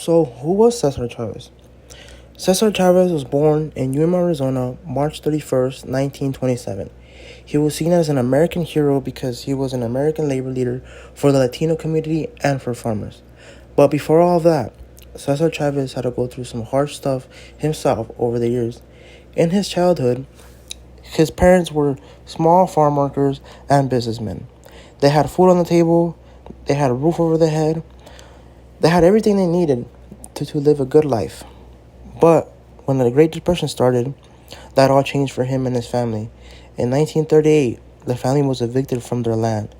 So, who was Cesar Chavez? Cesar Chavez was born in Yuma, Arizona, March 31st, 1927. He was seen as an American hero because he was an American labor leader for the Latino community and for farmers. But before all of that, Cesar Chavez had to go through some harsh stuff himself over the years. In his childhood, his parents were small farm workers and businessmen. They had food on the table, they had a roof over their head, they had everything they needed to live a good life. But when the Great Depression started, that all changed for him and his family. In 1938, the family was evicted from their land.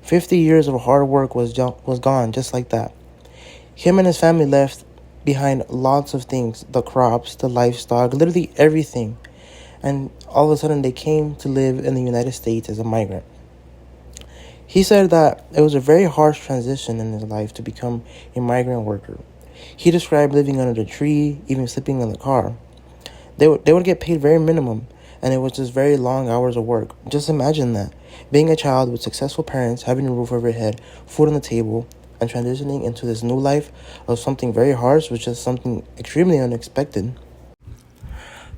50 years of hard work was gone just like that. Him and his family left behind lots of things, the crops, the livestock, literally everything. And all of a sudden they came to live in the United States as a migrant. He said that it was a very harsh transition in his life to become a migrant worker. He described living under the tree, even sleeping in the car. They would get paid very minimum, and it was just very long hours of work. Just imagine that. Being a child with successful parents, having a roof over your head, food on the table, and transitioning into this new life of something very harsh was just something extremely unexpected.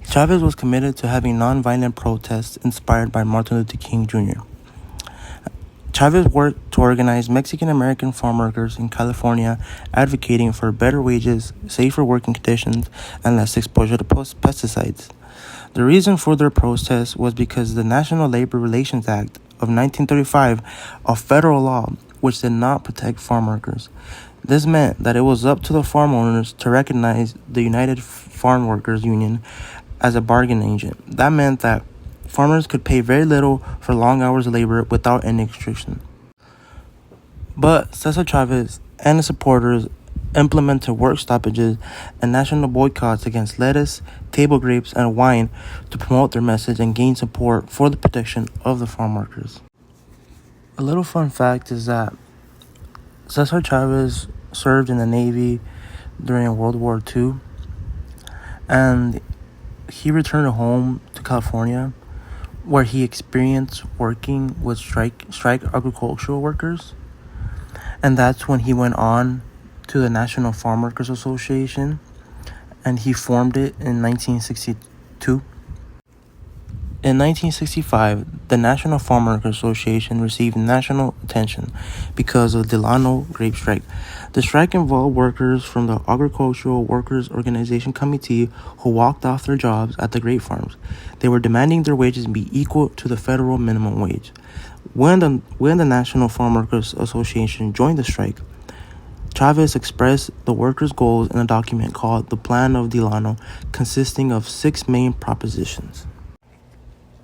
Chavez was committed to having nonviolent protests inspired by Martin Luther King Jr. Chavez worked to organize Mexican-American farm workers in California, advocating for better wages, safer working conditions, and less exposure to pesticides. The reason for their protest was because the National Labor Relations Act of 1935, a federal law which did not protect farm workers. This meant that it was up to the farm owners to recognize the United Farm Workers Union as a bargain agent. That meant that farmers could pay very little for long hours of labor without any restriction. But Cesar Chavez and his supporters implemented work stoppages and national boycotts against lettuce, table grapes, and wine to promote their message and gain support for the protection of the farm workers. A little fun fact is that Cesar Chavez served in the Navy during World War II, and he returned home to California, where he experienced working with strike agricultural workers. And that's when he went on to the National Farm Workers Association, and he formed it in 1962. In 1965, the National Farm Workers Association received national attention because of the Delano grape strike. The strike involved workers from the Agricultural Workers Organization Committee who walked off their jobs at the grape farms. They were demanding their wages be equal to the federal minimum wage. When the National Farm Workers Association joined the strike, Chavez expressed the workers' goals in a document called the Plan of Delano, consisting of 6 main propositions.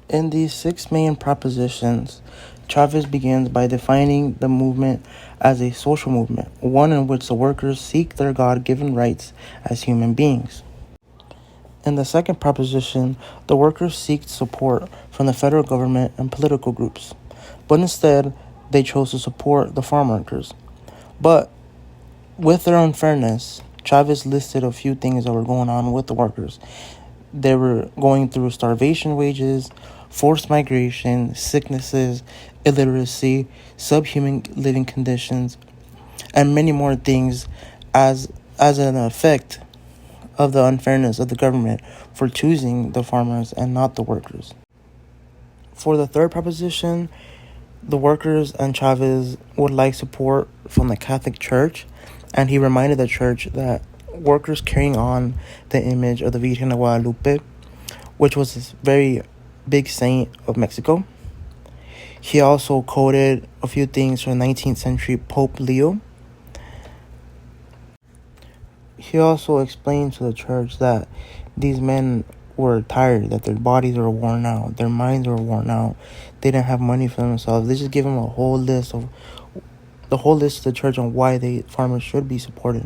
In these 6 main propositions, Chavez begins by defining the movement as a social movement, one in which the workers seek their God-given rights as human beings. In the second proposition, the workers seek support from the federal government and political groups, but instead, they chose to support the farm workers. But with their unfairness, Chavez listed a few things that were going on with the workers. They were going through starvation wages, forced migration, sicknesses, illiteracy, subhuman living conditions, and many more things as an effect of the unfairness of the government for choosing the farmers and not the workers. For the third proposition, the workers and Chavez would like support from the Catholic Church, and he reminded the church that workers carrying on the image of the Virgen de Guadalupe, which was this very big saint of Mexico. He also quoted a few things from 19th century Pope Leo. He also explained to the church that these men were tired, that their bodies were worn out, their minds were worn out, they didn't have money for themselves. They just gave them the whole list to the church on why farmers should be supported.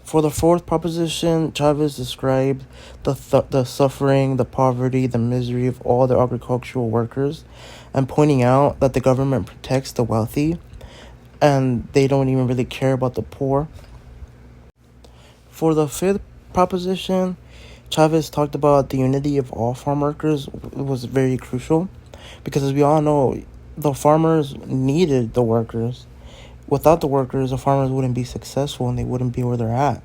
For the fourth proposition, Chavez described the suffering, the poverty, the misery of all the agricultural workers, and pointing out that the government protects the wealthy and they don't even really care about the poor. For the fifth proposition, Chavez talked about the unity of all farm workers. It was very crucial because, as we all know, the farmers needed the workers. Without the workers, the farmers wouldn't be successful and they wouldn't be where they're at.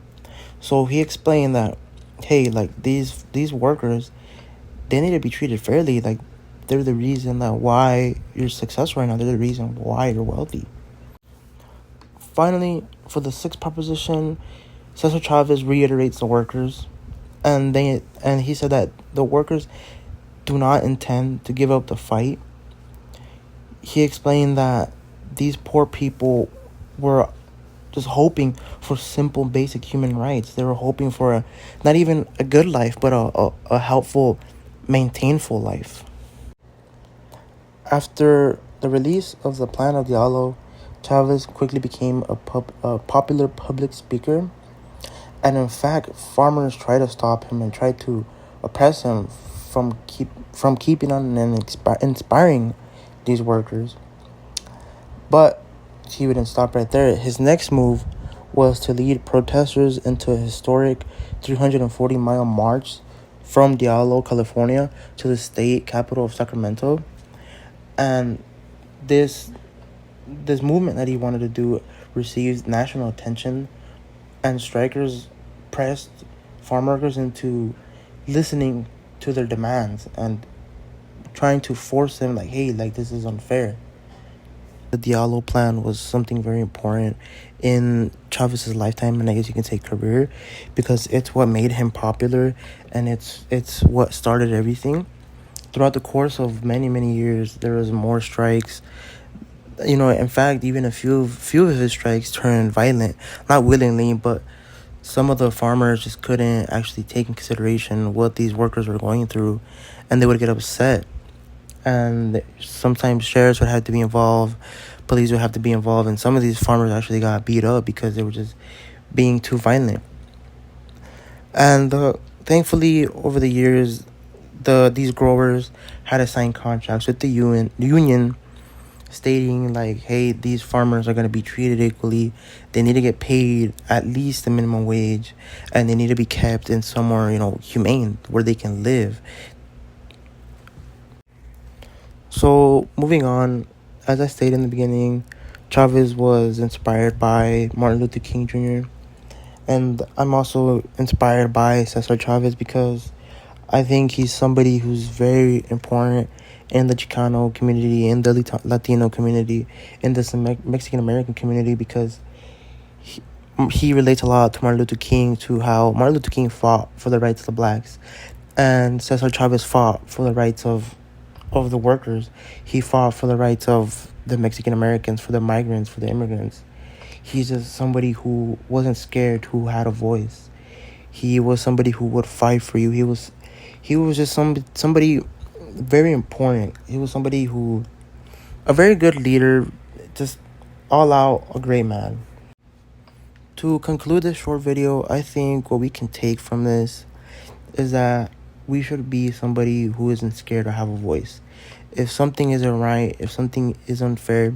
So he explained that, hey, like these workers, they need to be treated fairly. Like they're the reason that why you're successful right now. They're the reason why you're wealthy. Finally, for the sixth proposition, Cesar Chavez reiterates the workers, and he said that the workers do not intend to give up the fight. He explained that these poor people were just hoping for simple, basic human rights. They were hoping for not even a good life, but a helpful, maintainful life. After the release of the Plan of Diallo, Chavez quickly became a popular public speaker. And in fact, farmers tried to stop him and tried to oppress him from keeping on and inspiring these workers. But he wouldn't stop right there. His next move was to lead protesters into a historic 340-mile march from Diallo, California, to the state capital of Sacramento. And this movement that he wanted to do received national attention, and strikers pressed farm workers into listening to their demands and trying to force them, like, hey, like, this is unfair. The Diallo plan was something very important in Chavez's lifetime, and I guess you can say career, because it's what made him popular, and it's what started everything. Throughout the course of many years, there was more strikes. In fact, even a few of his strikes turned violent, not willingly, but some of the farmers just couldn't actually take in consideration what these workers were going through, and they would get upset. And sometimes sheriffs would have to be involved, police would have to be involved, and some of these farmers actually got beat up because they were just being too violent. And thankfully, over the years, these growers had to sign contracts with the union stating, like, hey, these farmers are going to be treated equally. They need to get paid at least the minimum wage, and they need to be kept in somewhere, humane, where they can live. So, moving on, as I stated in the beginning, Chavez was inspired by Martin Luther King Jr., and I'm also inspired by Cesar Chavez because I think he's somebody who's very important in the Chicano community, in the Latino community, in the Mexican-American community, because he relates a lot to Martin Luther King, to how Martin Luther King fought for the rights of the blacks, and Cesar Chavez fought for the rights of the workers. He fought for the rights of the Mexican-Americans, for the migrants, for the immigrants. He's just somebody who wasn't scared, who had a voice. He was somebody who would fight for you. He was just somebody very important. He was somebody who, a very good leader, just all out a great man. To conclude this short video, I think what we can take from this is that we should be somebody who isn't scared to have a voice. If something isn't right, if something is unfair,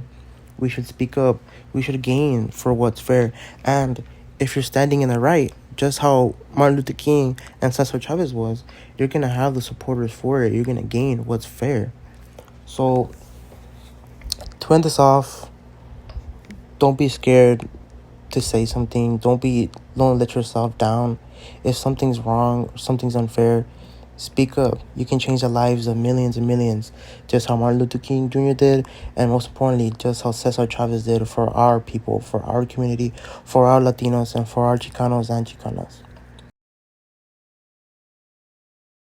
we should speak up. We should gain for what's fair. And if you're standing in the right, just how Martin Luther King and Cesar Chavez was, you're going to have the supporters for it. You're going to gain what's fair. So, to end this off, don't be scared to say something. Don't let yourself down. If something's wrong, or something's unfair, speak up. You can change the lives of millions and millions, just how Martin Luther King Jr. did, and most importantly, just how Cesar Chavez did for our people, for our community, for our Latinos, and for our Chicanos and Chicanas.